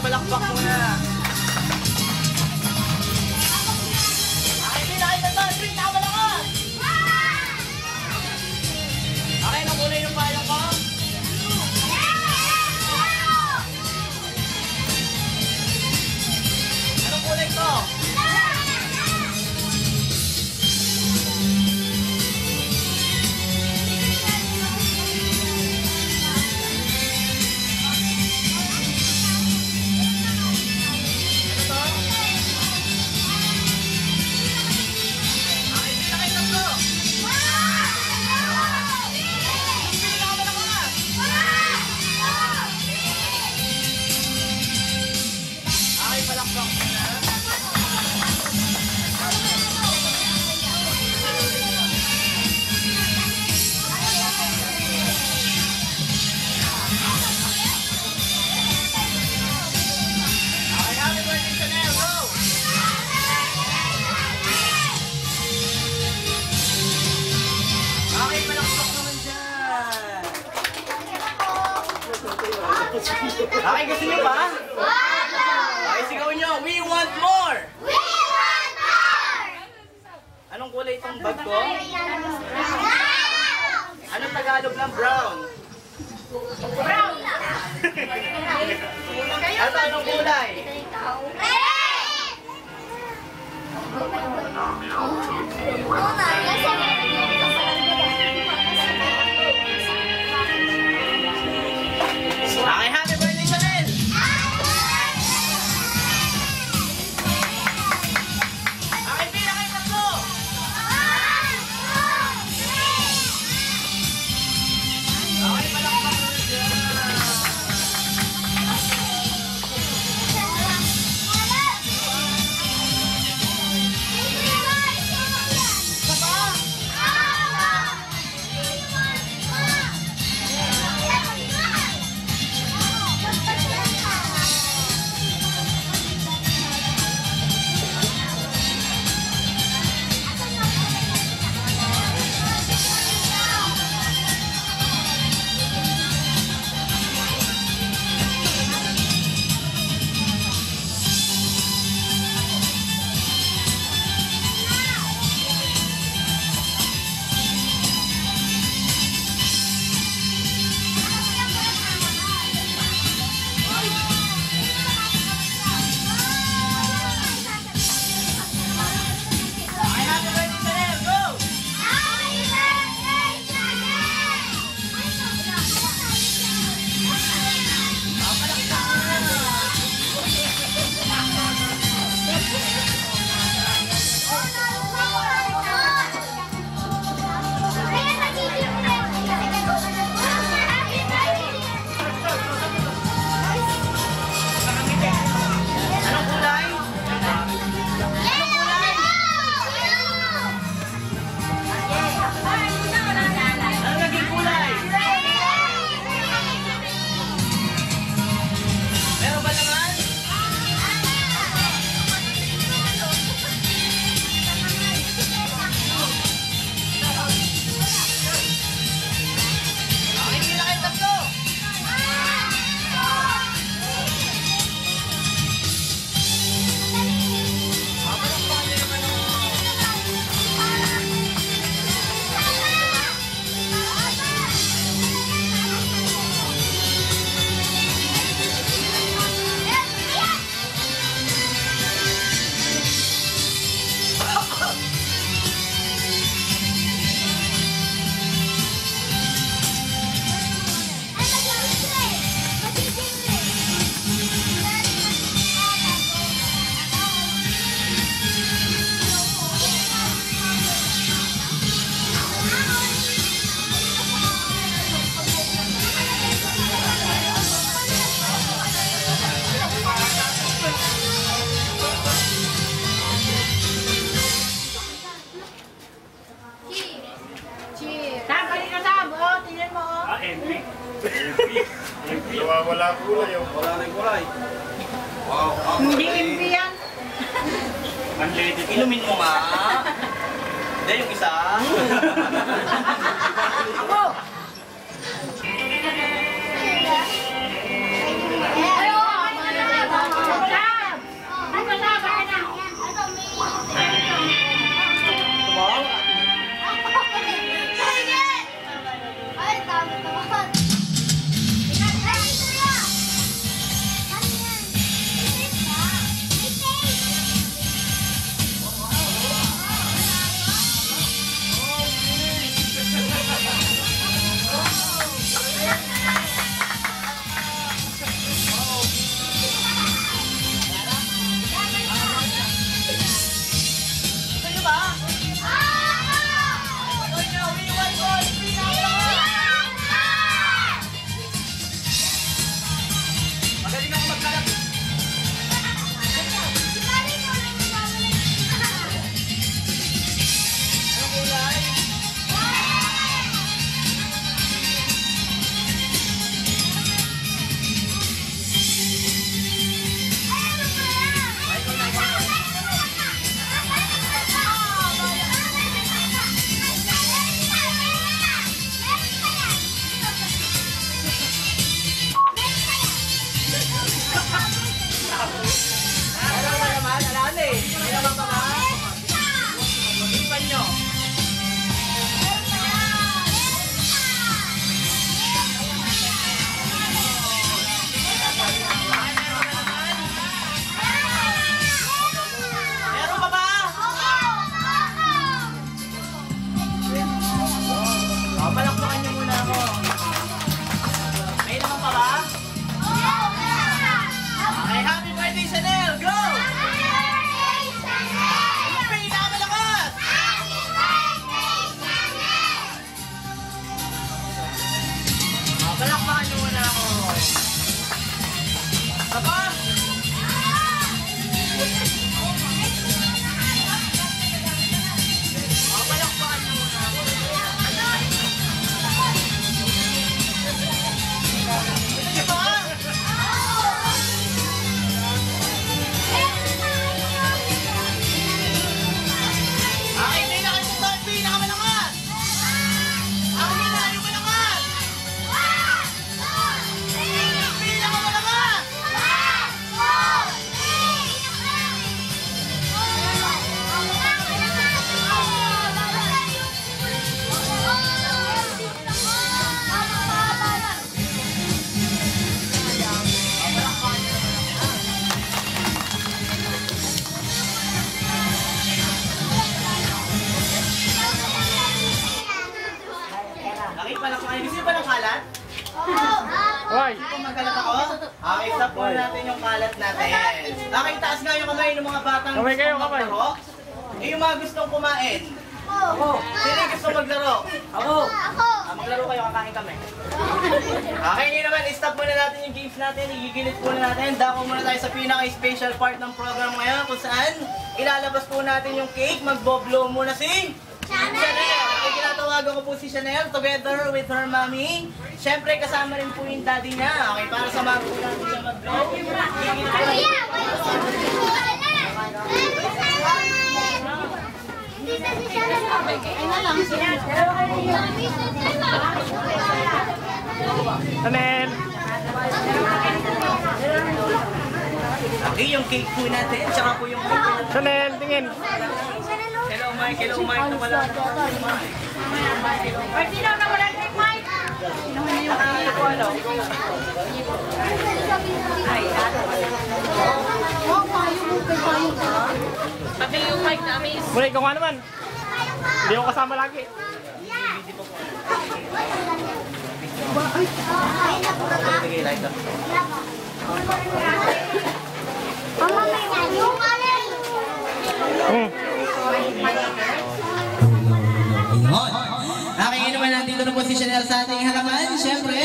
palakpak muna. Okay, pinakay na to. Drink na malakas. Okay, nakulay yung payong ko. Anong kulay to? Okay, gusto nyo ba? Okay, sigaw nyo. We want more! We want more! Anong kulay itong bag ko? Anong Tagalog ng brown? Brown! Anong kulay? Okay, happy birthday, Chanel! Okay, pila kayo tatlo! Okay, palakpak mo dyan! Wala kulay yung wala rin kulay. Wow. Hindi MP yan. Unlimited. Inumin mo nga. Hindi, yung isa. Ako! magkalat ako? Okay, stop muna natin yung kalat natin. Okay, taas nga yung kamay ng mga batang Kamay kayo, gustong kamay. maglaro. Yung mga gustong kumain. Ako. Sino yung gustong maglaro? Ako. Maglaro kayo, kakain kami. Okay, ngayon naman, stop muna natin yung games natin. Igigilit muna natin. Dako muna tayo sa pinaka-special part ng program ngayon kung saan ilalabas po natin yung cake. Magbo-blow muna si Chanel. Okay, tinatawagan ko po si Chanel together with her mommy. Siyempre, kasama rin po yung daddy niya. Okay, para samahan po natin siya mag-blow. Igigilit po natin. Chanel! Okay, yung cake po natin, tsaka po yung cake natin. Chanel, tingin! Hello Mike, hello Mike, nawala na po si Mike. Or sino na wala kay Mike? Hindi ko alam. Pati yung Mike namin. Muna, ikaw nga naman! Hindi ako kasama lagi. Sige, light up. Okay, ngayon naman nandito na po si Chanel sa ating harapan. Siyempre,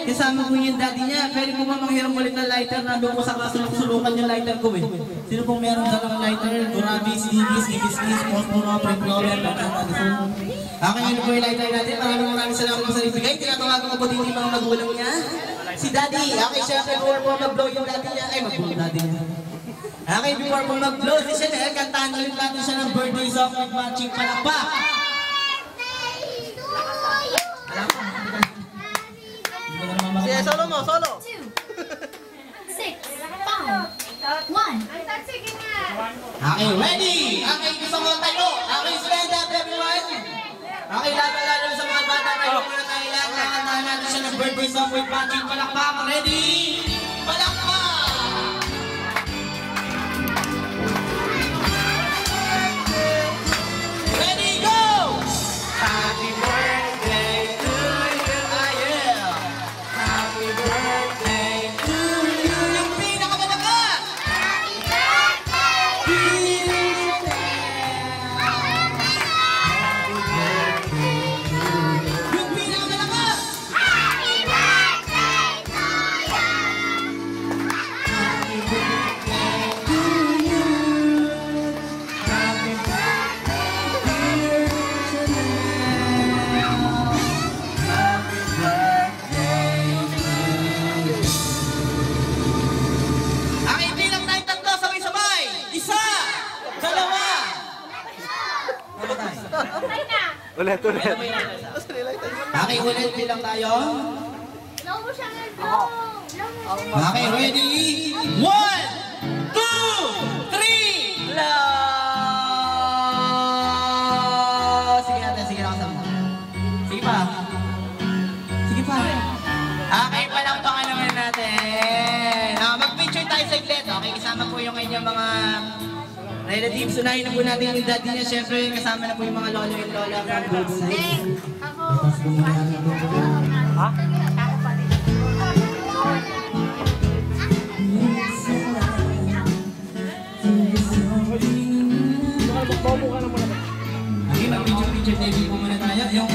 kasama po yung daddy niya. Pwede po ba manghiram ulit ng lighter? Nandun po sa kasulok-sulukan yung lighter ko eh. Sino pong meron dalang lighter? Durabis, Digis, Ibis, Posporo, Preglover, Pagkakalisol. Okay, ngayon po yung lighter natin. Maraming salamat po sa ibigay. Tinatawagan ko po din yung mga magulang niya. Si daddy. Okay, siyempre, before po mag-blow yung daddy niya. Ay, mag-blow daddy niya. Okay, before po mag-blow si Chanel, kantahan ulit natin siya ng birthday song with matching palakpak. Sige, solo mo, solo. 6, 5, 1. Sige nga. Okay, ready? Okay, gusto mo tayo. Okay, stand up everyone. Okay, lalo sa mga bata tayo muna tayo lahat. Kakantahan natin siya ng birthday song with matching palakpak. Ready? Palakpak! Ready, go! Happy birthday to you, Ayel. Happy birthday to you. Yung pinakamalakas! Happy birthday! Yung pinakamalakas! Happy birthday to you! Happy birthday to you. Happy birthday, dear Chanel. Happy birthday to you. Okay, bilang tayong tatlo, sabay-sabay. Isa, dalawa. Wala tayo. Okay na. Ulit, ulit. Okay, ulit bilang tayo. Low mo siya ng low. Okay, ready? 1, 2, 3, Sige natin, sige na kasama. Sige pa. Sige pa. Okay, palakpakan naman natin. Mag-picture tayo sa iglet. Okay, kasama po yung inyong mga relatives. Unahin na po natin yung daddy niya. Siyempre, kasama na po yung mga lolo and lola from both sides. Ha? Okay, mag-picture-picture tayo po muna tayo. Yung